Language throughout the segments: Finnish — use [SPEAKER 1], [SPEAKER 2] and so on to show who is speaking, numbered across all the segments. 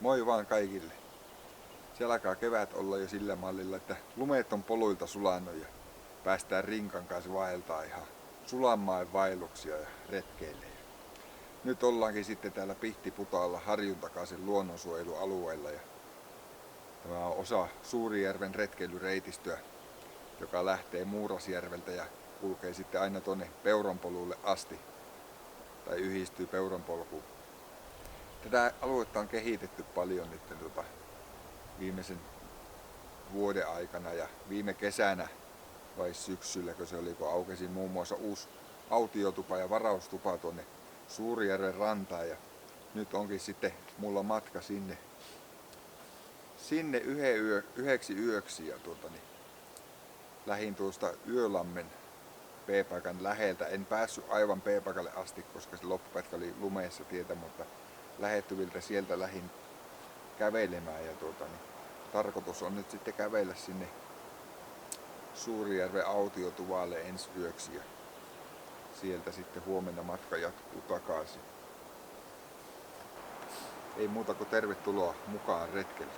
[SPEAKER 1] Moi vaan kaikille. Se alkaa kevät olla jo sillä mallilla, että lumet on poluilta sulanut ja päästään rinkan kanssa vaeltaa ihan sulanmaan vaelluksia ja retkeilee. Nyt ollaankin sitten täällä Pihtiputaalla Harjuntakaisen luonnonsuojelualueella ja tämä on osa Suurijärven retkeilyreitistöä, joka lähtee Muurasjärveltä ja kulkee sitten aina tuonne Peuronpolulle asti tai yhdistyy Peuronpolkuun. Tätä aluetta on kehitetty paljon nyt viimeisen vuoden aikana ja viime kesänä vai syksyllä, kun se oli, kun aukesi muun muassa uusi autiotupa ja varaustupa tuonne Suurijärven rantaan ja nyt onkin sitten mulla matka sinne yhdeksi yöksi ja lähdin tuosta Yölammen P-paikan läheltä. En päässyt aivan P-paikalle asti, koska se loppupätkä oli lumeessa tietä, mutta lähettyviltä sieltä lähdin kävelemään ja tarkoitus on nyt sitten kävellä sinne Suurijärven autiotuvalle ensi yöksi ja sieltä sitten huomenna matka jatkuu takaisin. Ei muuta kuin tervetuloa mukaan retkelle.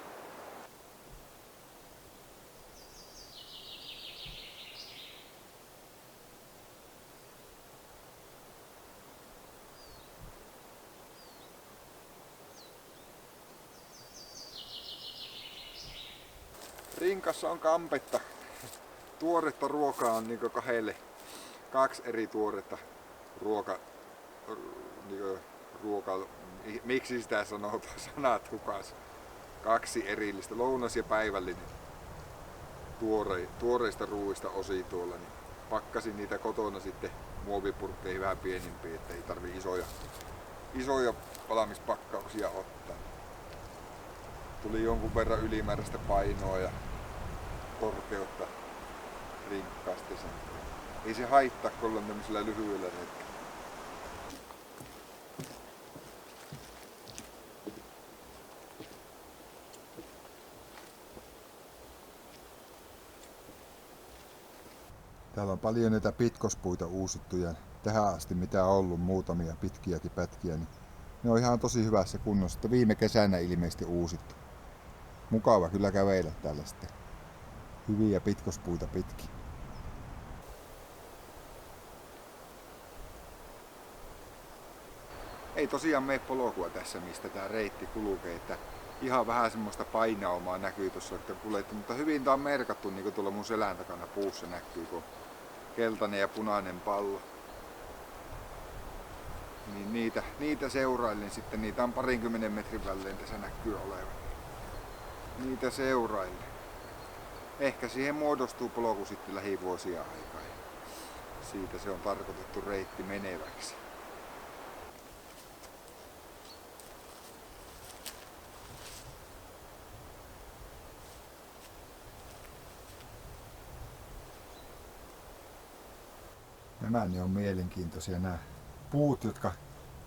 [SPEAKER 1] Rinkassa on kampetta. Tuoretta ruokaa on niinku kaksi eri tuoretta ruoka, miksi sitä sanotaan, sanat hukas. Kaksi erillistä, lounas ja päivällinen tuoreista ruuista osia tuolla. Niin pakkasin niitä kotona sitten muovipurkkeihin vähän pienimpiä, ettei tarvi isoja valmispakkauksia ottaa. Tuli jonkun verran ylimääräistä painoa ja korkeutta rinkkaasti sen. Ei se haittaa, kun ollaan tämmöisellä lyhyellä retkellä. Täällä on paljon näitä pitkospuita uusittu ja tähän asti mitä on ollut muutamia pitkiäkin pätkiä, niin ne on ihan tosi hyvässä kunnossa. Viime kesänä ilmeisesti uusittu. Mukava kyllä kävellä täällä sitten. Hyviä pitkospuita pitkin. Ei tosiaan mene polkua tässä, mistä tää reitti kulkee, että ihan vähän semmoista painaumaa näkyy tuossa, että kuljettu, mutta hyvin tää on merkattu, niin kuin tuolla mun selän takana puussa näkyy, kun keltainen ja punainen pallo. Niin niitä seuraillen sitten, niitä on 20 metrin välein tässä näkyy olevan. Niitä seuraillen. Ehkä siihen muodostuu polku sitten lähivuosia aikaa. Siitä se on tarkoitettu reitti meneväksi. Nämä ne on mielenkiintoisia nämä puut, jotka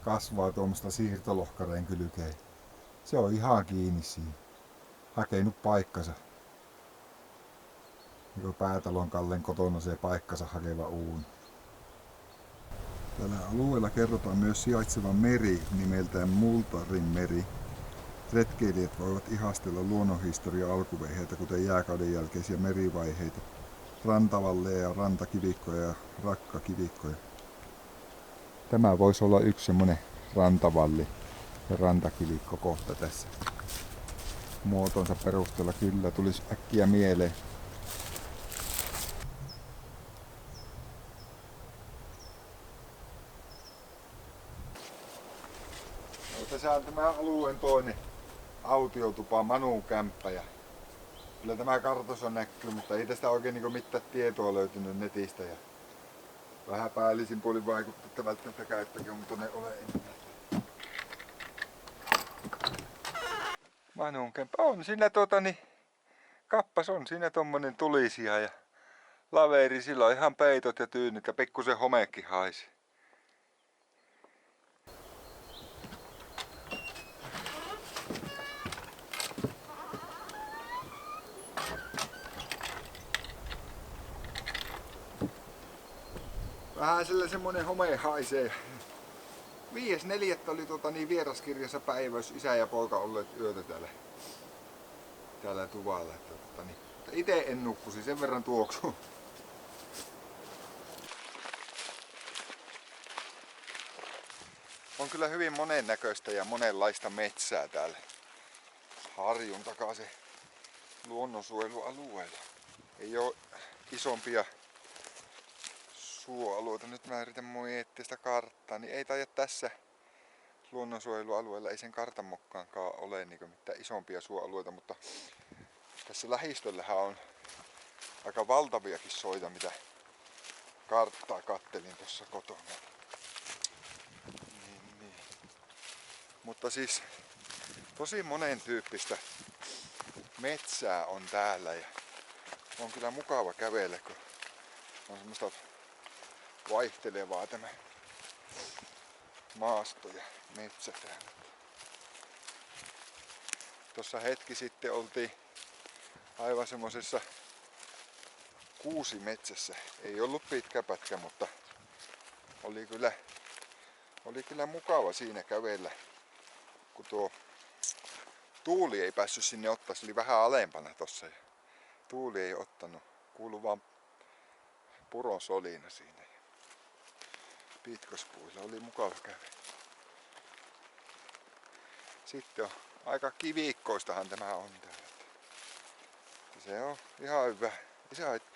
[SPEAKER 1] kasvaa tuommoista siirtolohkareen kylkeen. Se on ihan kiinni siinä. Hakenut paikkansa. Niin kuin Päätalon Kallen kotona se paikkansa hakeva uuni. Tällä alueella kerrotaan myös sijaitseva meri nimeltään Multarin meri. Retkeilijät voivat ihastella luonnonhistorian alkuvaiheita, kuten jääkauden jälkeisiä merivaiheita, rantavalleja ja rantakivikkoja ja rakkakivikkoja. Tämä voisi olla yksi semmonen rantavalli ja rantakivikko kohta tässä. Muotonsa perusteella kyllä tulisi äkkiä mieleen. No, tässä on tämä alueen toinen autiotupa, Manun kämppä. Ja kyllä tämä kartassa näkyy, mutta ei tästä oikein niin mitään tietoa löytynyt netistä. Ja vähän päällisin puolin vaikuttaa, että välttämättä käyttäkin, mutta ne ole enää. Manun kämppä on siinä kappas on siinä tommonen tulisija ja laveri, sillä on ihan peitot ja tyynnyt ja pikkusen homeekin haisi. Vähän semmonen home haisee. 5.4. oli vieraskirjassa päiväys, isä ja poika olleet yötä täällä tuvalla. Itse en nukkusi, sen verran tuoksuu. On kyllä hyvin monennäköistä ja monenlaista metsää täällä harjun takaisen luonnonsuojelualueella. Ei oo isompia suoalueita. Nyt mä yritän miettiä sitä karttaa, niin ei taida tässä luonnonsuojelualueella, ei sen kartan mukaankaan ole niin mitään isompia suoalueita, mutta tässä lähistöllähän on aika valtaviakin soita, mitä karttaa kattelin tuossa kotona. Niin. Mutta siis tosi monen tyyppistä metsää on täällä ja on kyllä mukava kävellä, kun on semmoista vaihtelevaa tämä maasto ja metsä täällä. Tuossa hetki sitten oltiin aivan semmosessa kuusimetsässä. Ei ollut pitkä pätkä, mutta oli kyllä mukava siinä kävellä, kun tuo tuuli ei päässyt sinne ottaa. Se oli vähän alempana tossa ja tuuli ei ottanut. Kuului vaan puron solina siinä. Pitkospuilla oli mukava kävellä. Sitten on aika kivikkoistahan tämä on täällä. Se on ihan hyvä. Isä haittaa.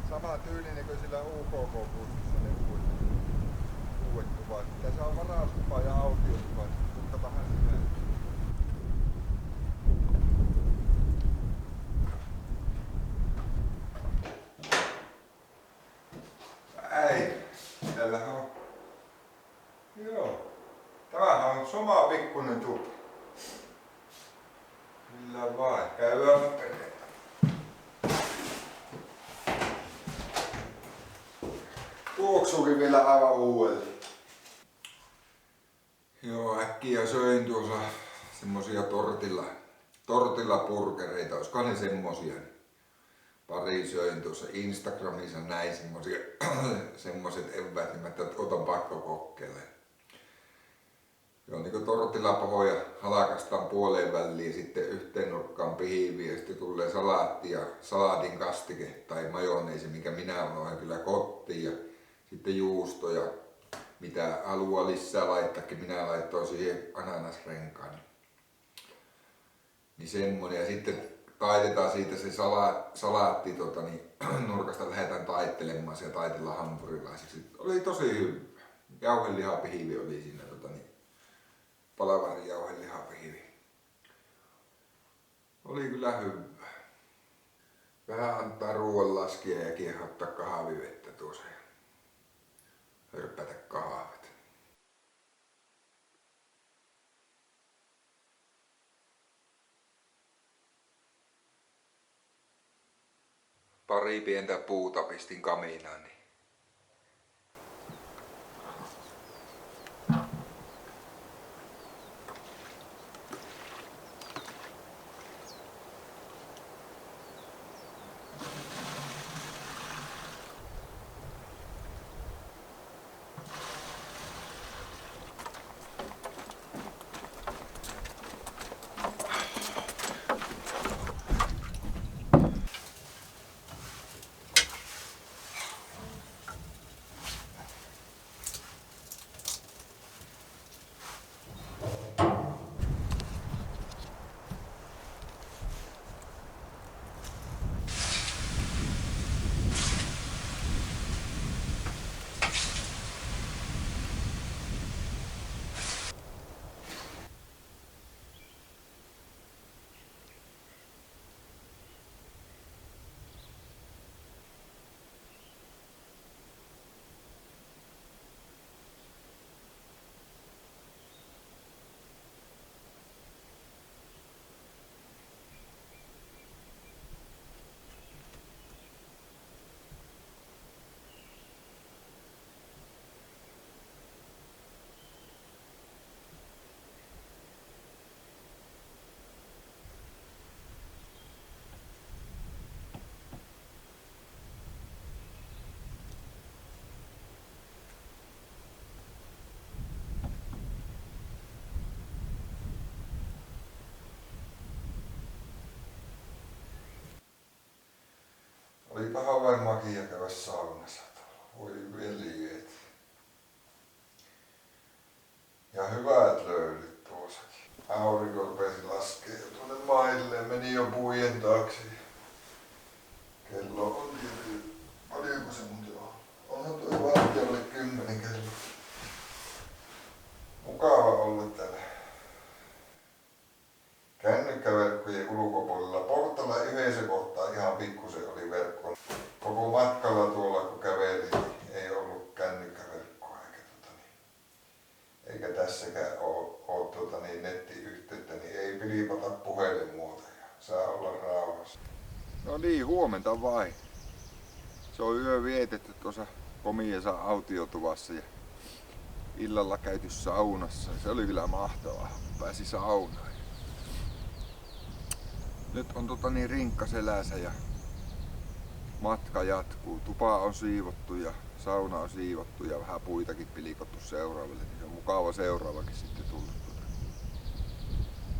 [SPEAKER 1] Sama tyylinen kuin sillä UKK-puistossa ne uudet kuvat. Tässä on varauskuva ja autiokuva. Tuttapahan sinä. Ei, tällähän on. Joo. Tämähän on sama pikkunen tupa. Kyllä vaan. Käydään perään. Tuoksuukin vielä aivan uudelta. Joo, äkkiä söin tuossa semmosia tortilla-purkereita. Olisikohan ne semmosia? Pari söin tuossa Instagramissa näin semmoset eväät, niin että otan pakko kokeilla. Joo, niinku tortillapohja halakastaan puoleen väliin, sitten yhteen nurkkaan pihiviä ja sitten tulee salaatti ja salaatin kastike tai majoneesi, mikä minä olen kyllä kotiin. Ja sitten juusto ja mitä haluaa lisää laittaakin, minä laittoin siihen ananasrenkaan. Niin semmonen ja sitten taitetaan siitä se salaatti nurkasta lähdetään taittelemaan se ja taitellaan hampurilaiseksi. Oli tosi hyvä. Jauhelihapihivi oli siinä palavan jauhelihapihivi. Oli kyllä hyvä. Vähän antaa ruoan laskea ja kiehottaa kahvivettä tuossa ja hörpätä kahvet. Pari pientä puuta pistin kamiinaan. Niin Olipahan vain makia käydä saunassa. Voi veljeet. Ja hyvät löydyt tuossakin. Aurinko rupesi laskee jo tuonne maille. Meni jo puiden taakse. Kello on tietysti. Paljonko se muuten on? Onhan tuo valtiolle 10 kello. Mukava olla täällä kännykkäverkkojen ulkopuolella. Portalla yhdessä kohtaa ihan pikkusen oli verkko. Koko matkalla tuolla kun käveli, niin ei ollut kännykkäverkkoa eikä tässäkään ole nettiyhteyttä, niin ei pilipata puhelinmuotoja. Saa olla rauhassa. No niin, huomenta vain. Se on yö vietetty tuossa komiassa autiotuvassa ja illalla käyty saunassa. Se oli kyllä mahtavaa. Pääsi saunaan. Nyt on rinkka selässä ja matka jatkuu. Tupa on siivottu ja sauna on siivottu ja vähän puitakin pilikottu seuraavalle. Niin se on mukava seuraavakin sitten tulla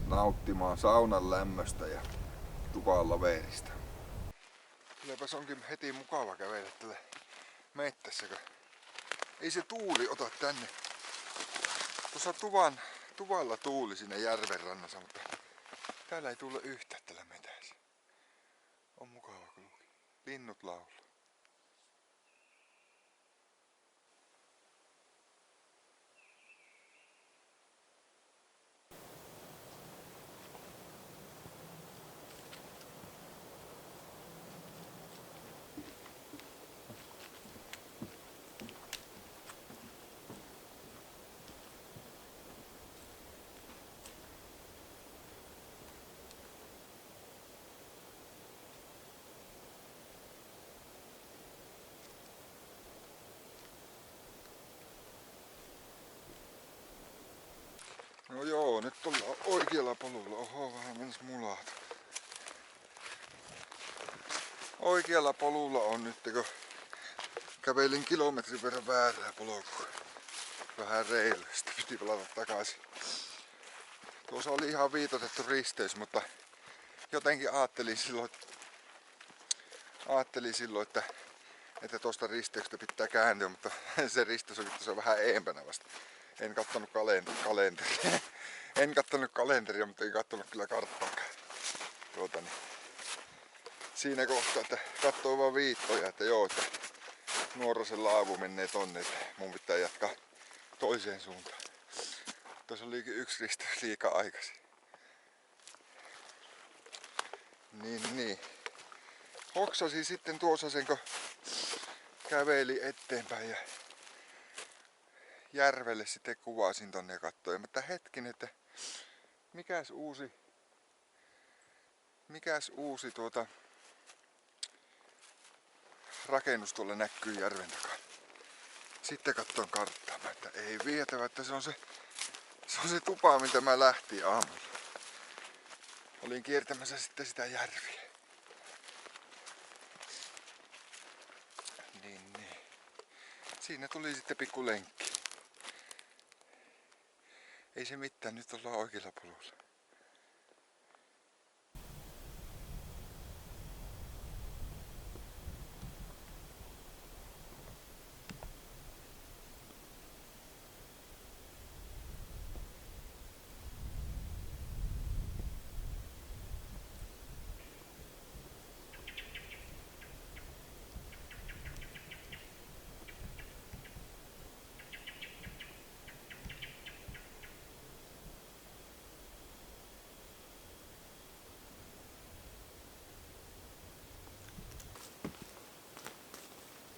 [SPEAKER 1] nauttimaan saunan lämmöstä ja tupan laverista. Kylläpäs onkin heti mukava kävellä tällä mettässä, kun ei se tuuli ota tänne. Tuossa tuvalla tuuli siinä järven rannassa, mutta täällä ei tule yhtään tällä metässä. On mukava kun linnut laulaa. No joo, nyt ollaan oikealla polulla. Oho, vähän menis mulata. Oikealla polulla on nyt, kun kävelin kilometrin verran väärää polkua. Vähän reilu, sitten piti palata takaisin. Tuossa oli ihan viitoitettu risteys, mutta jotenkin ajattelin silloin, että tuosta risteyksestä pitää kääntyä, mutta se risteys on tuossa vähän eempänä vasta. En kattonut kalenteria. Mutta en kattonut kyllä karttaakaan. Siinä kohtaa, että katsoo vaan viittoja, että joo, että Nuorosen laavu menee tonne, että mun pitää jatkaa toiseen suuntaan. Tuossa olikin yksi risteys liikaa aikaisin. Niin. Hoksasin sitten tuossa sen, kun käveli eteenpäin ja järvelle sitten kuvasin tonne ja katsoin, mutta hetken, että mikäs uusi rakennus tuolla näkyy järven takana. Sitten katson karttaa, että ei vietävä, että se on se tupa, miltä mä lähtin aamulla. Olin kiertämässä sitten sitä järviä. Niin. Siinä tuli sitten pikku lenkki. Ei se mitään, nyt ollaan oikealla polulla.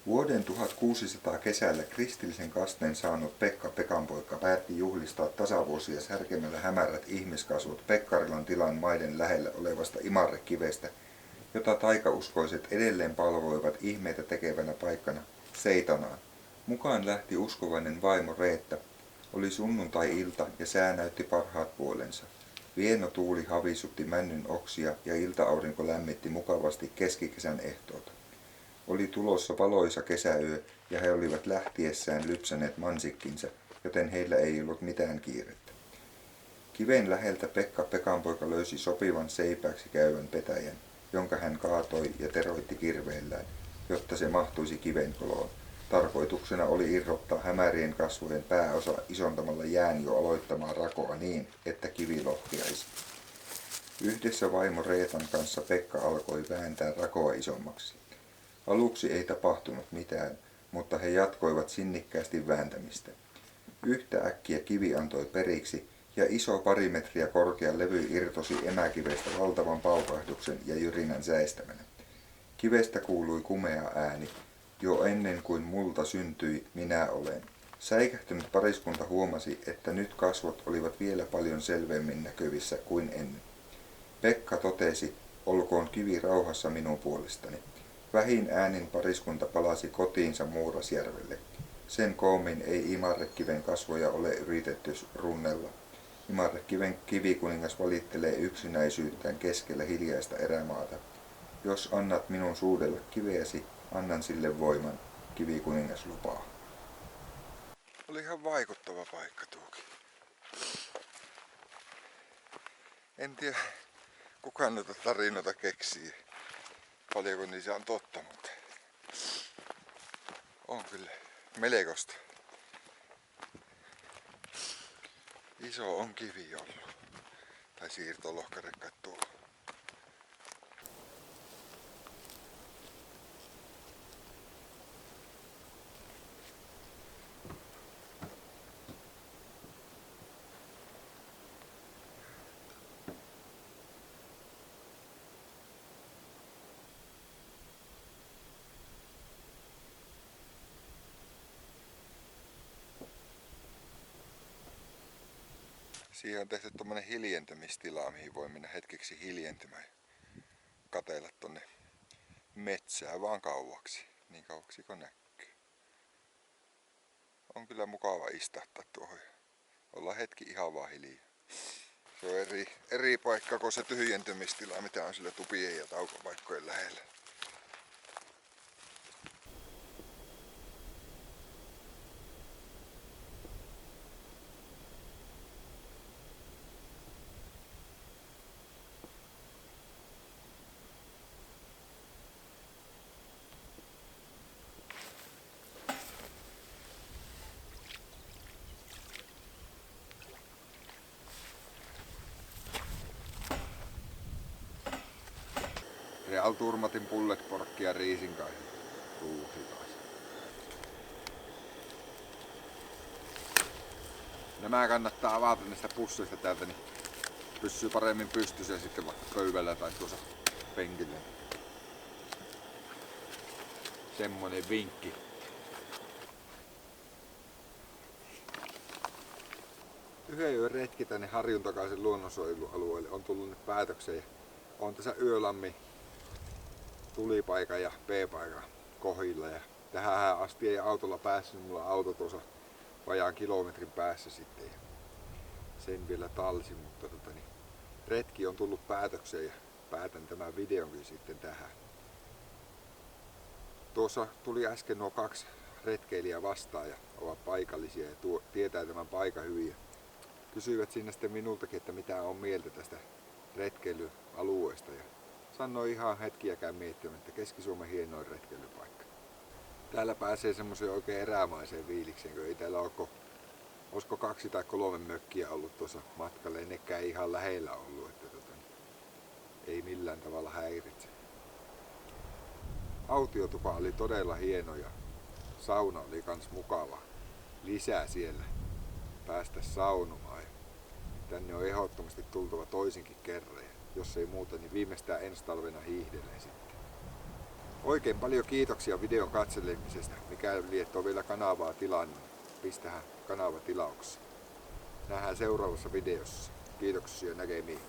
[SPEAKER 1] Vuoden 1600 kesällä kristillisen kasteen saanut Pekka Pekanpoika päätti juhlistaa tasavuosia särkemällä hämärät ihmiskasvot Pekkarilan tilan maiden lähellä olevasta imarrekivestä, jota taikauskoiset edelleen palvoivat ihmeitä tekevänä paikkana Seitanaan. Mukaan lähti uskovainen vaimo Reetta. Oli sunnuntai-ilta ja sää näytti parhaat puolensa. Vieno tuuli havisutti männyn oksia ja ilta-aurinko lämmitti mukavasti keskikesän ehtoota. Oli tulossa valoisa kesäyö ja he olivat lähtiessään lypsäneet mansikkinsa, joten heillä ei ollut mitään kiirettä. Kiven läheltä Pekka Pekanpoika löysi sopivan seipääksi käyvän petäjän, jonka hän kaatoi ja teroitti kirveellään, jotta se mahtuisi kivenkoloon. Tarkoituksena oli irrottaa hämärien kasvojen pääosa isontamalla jään jo aloittamaa rakoa niin, että kivi lohkeaisi. Yhdessä vaimo Reetan kanssa Pekka alkoi vääntää rakoa isommaksi. Aluksi ei tapahtunut mitään, mutta he jatkoivat sinnikkäästi vääntämistä. Yhtä äkkiä kivi antoi periksi ja iso 2 metriä korkea levy irtosi emäkivestä valtavan paukahduksen ja jyrinän säestämänä. Kivestä kuului kumea ääni. Jo ennen kuin multa syntyi, minä olen. Säikähtynyt pariskunta huomasi, että nyt kasvot olivat vielä paljon selvemmin näkyvissä kuin ennen. Pekka totesi, olkoon kivi rauhassa minun puolestani. Vähin äänin pariskunta palasi kotiinsa Muurasjärvelle. Sen koommin ei Imarrekiven kasvoja ole yritetty runnella. Imarrekiven kivikuningas valittelee yksinäisyyttään keskellä hiljaista erämaata. Jos annat minun suudella kiveäsi, annan sille voiman, kivikuningas lupaa. Oli ihan vaikuttava paikka tuokin. En tiedä, kukaan noita tarinoita keksii. Paljonko niissä on totta, mutta on kyllä melkoista. Iso on kivi ollut. Tai siirtolohkare kattoo. Siihen on tehty tommonen hiljentämistila, mihin voi mennä hetkeksi hiljentymään ja katsella tonne metsää vaan kauaksi, niin kauaksi kun näkyy. On kyllä mukava istahtaa tuohon ja olla hetki ihan vaan hiljaa. Se on eri paikka kuin se tyhjentymistila, mitä on sillä tupien ja taukopaikkojen lähellä. Real Turmatin pulletporkki ja riisinkaisen ruuhi taas. Nämä kannattaa avata näistä pusseista täältä, niin pysyy paremmin pystyssä sitten vaikka pöydällä tai tuossa penkillä. Semmonen vinkki. Yhden yön retki tänne Harjun takaisen luonnonsuojelualueelle on tullut nyt päätökseen. On tässä Yölammi tulipaikan ja P-paikan kohdilla ja tähän asti ei autolla päässyt, mulla on auto tuossa vajaan kilometrin päässä sitten ja sen vielä talsin, mutta retki on tullut päätökseen ja päätän tämän videonkin sitten tähän. Tuossa tuli äsken nuo 2 retkeilijää vastaan ja ovat paikallisia ja tietää tämän paikan hyvin. Kysyivät siinä sitten minultakin, että mitä on mieltä tästä retkeilyalueesta. Ja sanoin ihan hetkiäkään miettimään, että Keski-Suomen hienoin retkeilypaikka. Täällä pääsee semmoiseen oikein erämaiseen fiilikseen, kun ei täällä olisiko 2 tai 3 mökkiä ollut tuossa matkalla, ei nekään ihan lähellä ollut, että ei millään tavalla häiritse. Autiotupa oli todella hieno ja sauna oli kans mukava. Lisää siellä päästä saunomaan. Tänne on ehdottomasti tultava toisinkin kerran. Jos ei muuta, niin viimeistään ensi talvena hiihdelee sitten. Oikein paljon kiitoksia videon katselemisesta. Mikäli et ole vielä kanavaa tilannut, pistähän kanava tilaukseen. Nähdään seuraavassa videossa. Kiitoksia näkemiin.